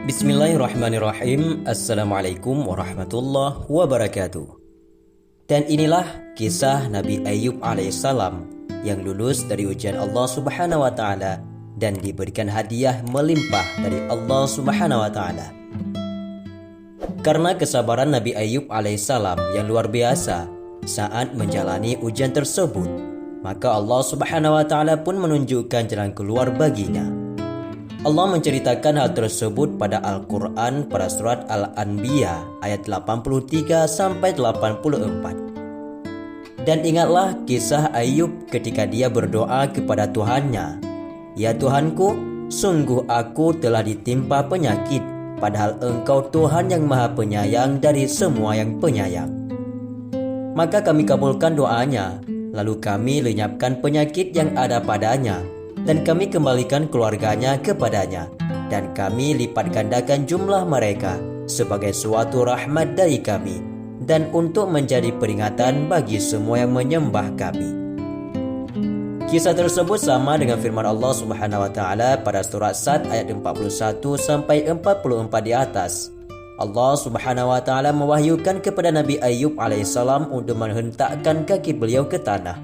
Bismillahirrahmanirrahim. Assalamualaikum warahmatullahi wabarakatuh. Dan inilah kisah Nabi Ayub alaihissalam yang lulus dari ujian Allah subhanahu wa ta'ala dan diberikan hadiah melimpah dari Allah subhanahu wa ta'ala. Karena kesabaran Nabi Ayub alaihissalam yang luar biasa saat menjalani ujian tersebut, maka Allah subhanahu wa ta'ala pun menunjukkan jalan keluar baginya. Allah menceritakan hal tersebut pada Al-Quran pada surat Al-Anbiya ayat 83-84. Dan ingatlah kisah Ayub ketika dia berdoa kepada Tuhannya, "Ya Tuhanku, sungguh aku telah ditimpa penyakit, padahal Engkau Tuhan yang Maha Penyayang dari semua yang penyayang." Maka kami kabulkan doanya, lalu kami lenyapkan penyakit yang ada padanya, dan kami kembalikan keluarganya kepadanya, dan kami lipat gandakan jumlah mereka sebagai suatu rahmat dari kami, dan untuk menjadi peringatan bagi semua yang menyembah kami. Kisah tersebut sama dengan firman Allah subhanahu wa ta'ala pada surat Sad ayat 41-44 di atas. Allah subhanahu wa ta'ala mewahyukan kepada Nabi Ayub alaihissalam untuk menghentakkan kaki beliau ke tanah.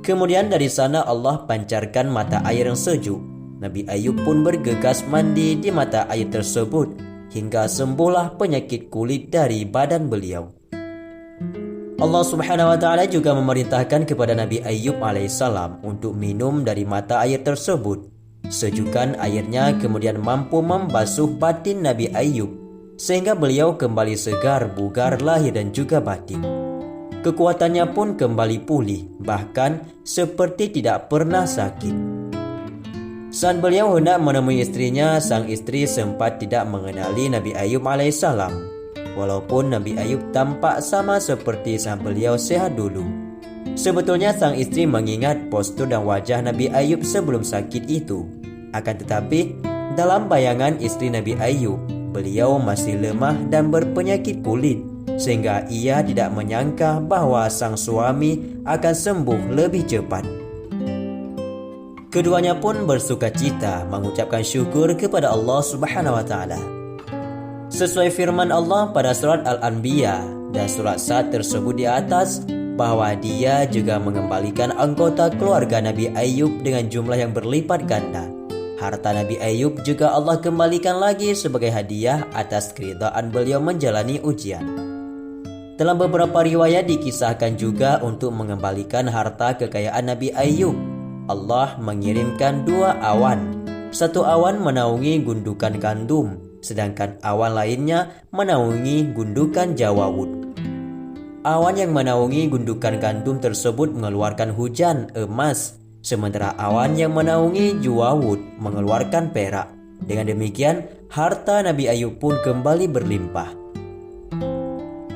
Kemudian dari sana Allah pancarkan mata air yang sejuk. Nabi Ayub pun bergegas mandi di mata air tersebut hingga sembuhlah penyakit kulit dari badan beliau. Allah subhanahu wa ta'ala juga memerintahkan kepada Nabi Ayub alaihissalam untuk minum dari mata air tersebut. Sejukan airnya kemudian mampu membasuh batin Nabi Ayub sehingga beliau kembali segar, bugar lahir dan juga batin. Kekuatannya pun kembali pulih, bahkan seperti tidak pernah sakit. Saat beliau hendak menemui istrinya, sang istri sempat tidak mengenali Nabi Ayub alaihissalam. Walaupun Nabi Ayub tampak sama seperti saat beliau sehat dulu. Sebetulnya sang istri mengingat postur dan wajah Nabi Ayub sebelum sakit itu. Akan tetapi, dalam bayangan istri Nabi Ayub, beliau masih lemah dan berpenyakit kulit, sehingga ia tidak menyangka bahwa sang suami akan sembuh lebih cepat. Keduanya pun bersukacita mengucapkan syukur kepada Allah subhanahu wa ta'ala. Sesuai firman Allah pada surat Al-Anbiya dan surat Sad tersebut di atas, bahwa dia juga mengembalikan anggota keluarga Nabi Ayub dengan jumlah yang berlipat ganda. Harta Nabi Ayub juga Allah kembalikan lagi sebagai hadiah atas keridhaan beliau menjalani ujian. Dalam beberapa riwayat dikisahkan juga untuk mengembalikan harta kekayaan Nabi Ayub, Allah mengirimkan dua awan. Satu awan menaungi gundukan gandum, sedangkan awan lainnya menaungi gundukan jawawut. Awan yang menaungi gundukan gandum tersebut mengeluarkan hujan emas, sementara awan yang menaungi jawawut mengeluarkan perak. Dengan demikian, harta Nabi Ayub pun kembali berlimpah.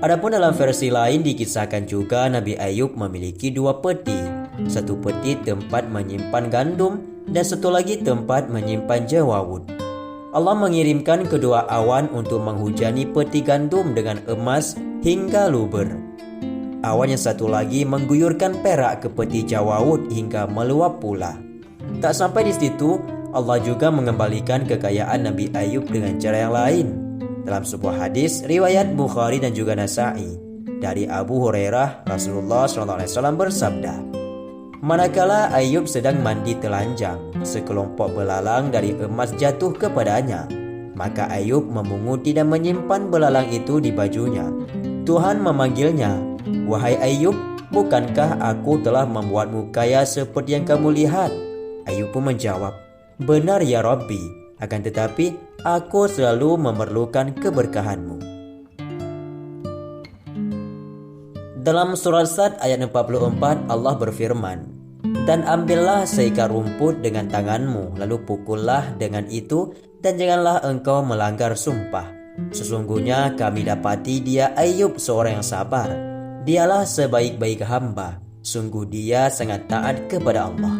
Adapun dalam versi lain dikisahkan juga Nabi Ayub memiliki dua peti. Satu peti tempat menyimpan gandum dan satu lagi tempat menyimpan jawawut. Allah mengirimkan kedua awan untuk menghujani peti gandum dengan emas hingga luber. Awan yang satu lagi mengguyurkan perak ke peti jawawut hingga meluap pula. Tak sampai di situ, Allah juga mengembalikan kekayaan Nabi Ayub dengan cara yang lain. Dalam sebuah hadis riwayat Bukhari dan juga Nasa'i dari Abu Hurairah, Rasulullah SAW bersabda, "Manakala Ayub sedang mandi telanjang, sekelompok belalang dari emas jatuh kepadanya. Maka Ayub memunguti dan menyimpan belalang itu di bajunya. Tuhan memanggilnya, 'Wahai Ayub, bukankah aku telah membuatmu kaya seperti yang kamu lihat?' Ayub pun menjawab, 'Benar ya Rabbi, akan tetapi aku selalu memerlukan keberkahanmu.'" Dalam surat Sad ayat 44 Allah berfirman, "Dan ambillah seekar rumput dengan tanganmu, lalu pukullah dengan itu, dan janganlah engkau melanggar sumpah. Sesungguhnya kami dapati dia Ayub seorang yang sabar. Dialah sebaik-baik hamba, sungguh dia sangat taat kepada Allah."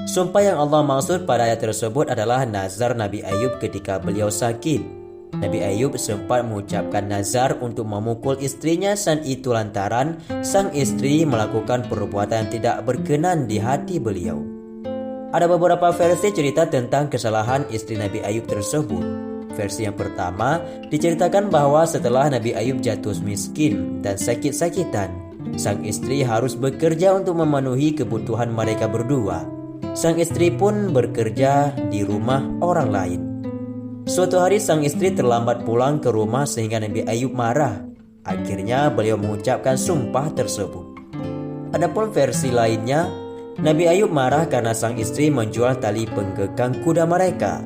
Sumpah yang Allah maksud pada ayat tersebut adalah nazar Nabi Ayub ketika beliau sakit. Nabi Ayub sempat mengucapkan nazar untuk memukul istrinya saat itu lantaran sang istri melakukan perbuatan yang tidak berkenan di hati beliau. Ada beberapa versi cerita tentang kesalahan istri Nabi Ayub tersebut. Versi yang pertama diceritakan bahwa setelah Nabi Ayub jatuh miskin dan sakit-sakitan, sang istri harus bekerja untuk memenuhi kebutuhan mereka berdua. Sang istri pun bekerja di rumah orang lain. Suatu hari sang istri terlambat pulang ke rumah sehingga Nabi Ayub marah. Akhirnya beliau mengucapkan sumpah tersebut. Adapun versi lainnya, Nabi Ayub marah karena sang istri menjual tali penggekang kuda mereka.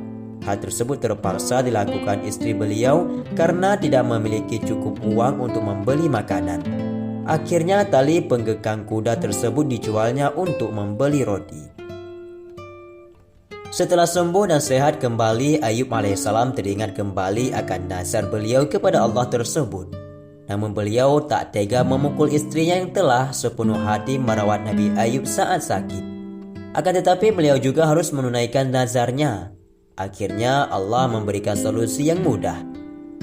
Hal tersebut terpaksa dilakukan istri beliau karena tidak memiliki cukup uang untuk membeli makanan. Akhirnya tali penggekang kuda tersebut dijualnya untuk membeli roti. Setelah sembuh dan sehat kembali, Ayub alaihissalam teringat kembali akan nazar beliau kepada Allah tersebut. Namun beliau tak tega memukul istrinya yang telah sepenuh hati merawat Nabi Ayub saat sakit. Akan tetapi beliau juga harus menunaikan nazarnya. Akhirnya Allah memberikan solusi yang mudah.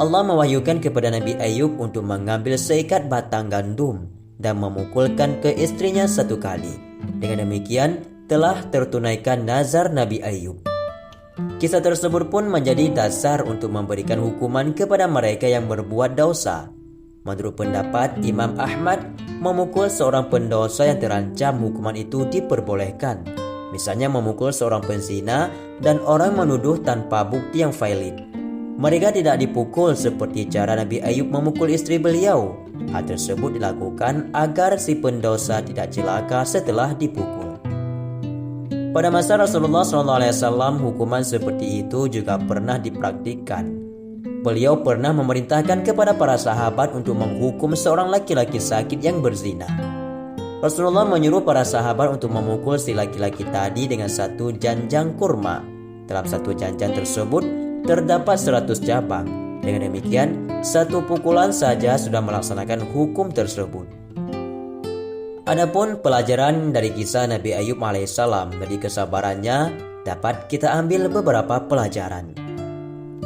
Allah mewahyukan kepada Nabi Ayub untuk mengambil seikat batang gandum dan memukulkan ke istrinya 1 kali. Dengan demikian telah tertunaikan nazar Nabi Ayub. Kisah tersebut pun menjadi dasar untuk memberikan hukuman kepada mereka yang berbuat dosa. Menurut pendapat Imam Ahmad, memukul seorang pendosa yang terancam hukuman itu diperbolehkan. Misalnya memukul seorang penzina dan orang menuduh tanpa bukti yang valid. Mereka tidak dipukul seperti cara Nabi Ayub memukul istri beliau. Hal tersebut dilakukan agar si pendosa tidak celaka setelah dipukul. Pada masa Rasulullah SAW, hukuman seperti itu juga pernah dipraktikkan. Beliau pernah memerintahkan kepada para sahabat untuk menghukum seorang laki-laki sakit yang berzina. Rasulullah menyuruh para sahabat untuk memukul si laki-laki tadi dengan 1 janjang kurma. Dalam 1 janjang tersebut terdapat 100 cabang. Dengan demikian, 1 pukulan saja sudah melaksanakan hukum tersebut. Adapun pelajaran dari kisah Nabi Ayub alaihissalam dari kesabarannya dapat kita ambil beberapa pelajaran.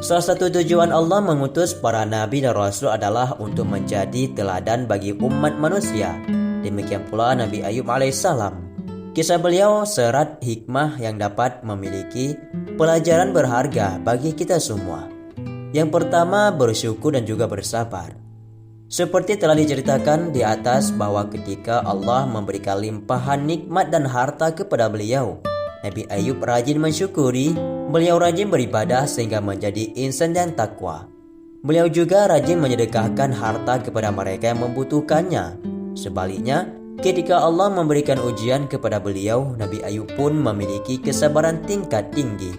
Salah satu tujuan Allah mengutus para nabi dan rasul adalah untuk menjadi teladan bagi umat manusia. Demikian pula Nabi Ayub alaihissalam. Kisah beliau serat hikmah yang dapat memiliki pelajaran berharga bagi kita semua. Yang pertama, bersyukur dan juga bersabar. Seperti telah diceritakan di atas bahwa ketika Allah memberikan limpahan nikmat dan harta kepada beliau, Nabi Ayub rajin mensyukuri. Beliau rajin beribadah sehingga menjadi insan yang takwa. Beliau juga rajin menyedekahkan harta kepada mereka yang membutuhkannya. Sebaliknya, ketika Allah memberikan ujian kepada beliau, Nabi Ayub pun memiliki kesabaran tingkat tinggi.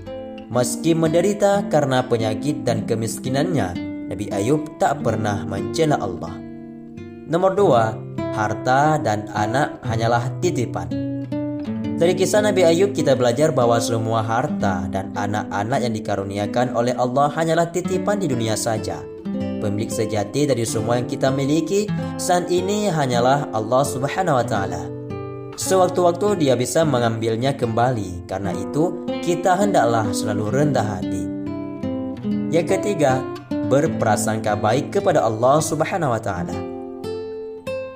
Meski menderita karena penyakit dan kemiskinannya, Nabi Ayub tak pernah mencela Allah. Nomor 2, harta dan anak hanyalah titipan. Dari kisah Nabi Ayub kita belajar bahwa semua harta dan anak-anak yang dikaruniakan oleh Allah hanyalah titipan di dunia saja. Pemilik sejati dari semua yang kita miliki saat ini hanyalah Allah Subhanahu wa Ta'ala. Sewaktu-waktu Dia bisa mengambilnya kembali. Karena itu kita hendaklah selalu rendah hati. Yang ketiga, berprasangka baik kepada Allah Subhanahu wa Ta'ala.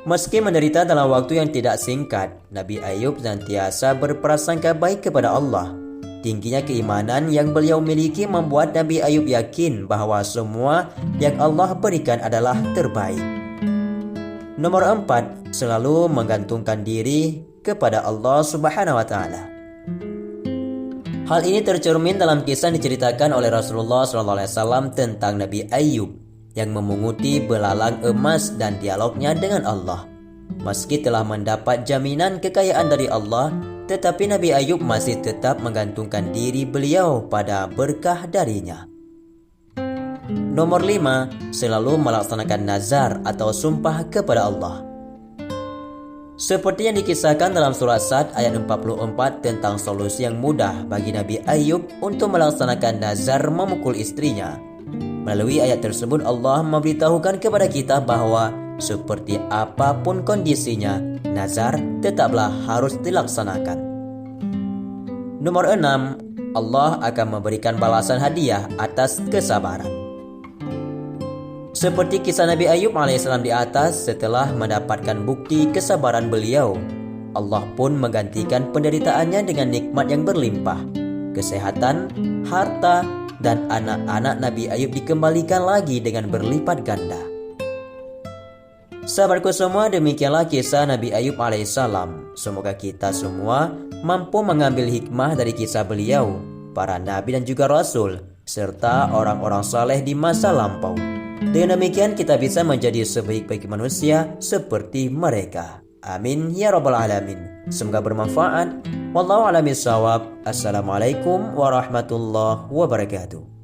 Meski menderita dalam waktu yang tidak singkat, Nabi Ayub senantiasa berprasangka baik kepada Allah. Tingginya keimanan yang beliau miliki membuat Nabi Ayub yakin bahwa semua yang Allah berikan adalah terbaik. Nomor 4, selalu menggantungkan diri kepada Allah Subhanahu wa Ta'ala. Hal ini tercermin dalam kisah yang diceritakan oleh Rasulullah SAW tentang Nabi Ayub yang memunguti belalang emas dan dialognya dengan Allah. Meski telah mendapat jaminan kekayaan dari Allah, tetapi Nabi Ayub masih tetap menggantungkan diri beliau pada berkah darinya. Nomor 5, selalu melaksanakan nazar atau sumpah kepada Allah. Seperti yang dikisahkan dalam surat Sad ayat 44 tentang solusi yang mudah bagi Nabi Ayub untuk melaksanakan nazar memukul istrinya. Melalui ayat tersebut Allah memberitahukan kepada kita bahwa seperti apapun kondisinya, nazar tetaplah harus dilaksanakan. Nomor 6, Allah akan memberikan balasan hadiah atas kesabaran. Seperti kisah Nabi Ayub alaihissalam di atas, setelah mendapatkan bukti kesabaran beliau, Allah pun menggantikan penderitaannya dengan nikmat yang berlimpah, kesehatan, harta, dan anak-anak Nabi Ayub dikembalikan lagi dengan berlipat ganda. Sahabatku semua, demikianlah kisah Nabi Ayub alaihissalam. Semoga kita semua mampu mengambil hikmah dari kisah beliau, para nabi dan juga rasul, serta orang-orang saleh di masa lampau. Dengan demikian kita bisa menjadi sebaik-baik manusia seperti mereka. Amin ya rabbal alamin. Semoga bermanfaat. Wallahu a'lam bishawab. Assalamualaikum warahmatullahi wabarakatuh.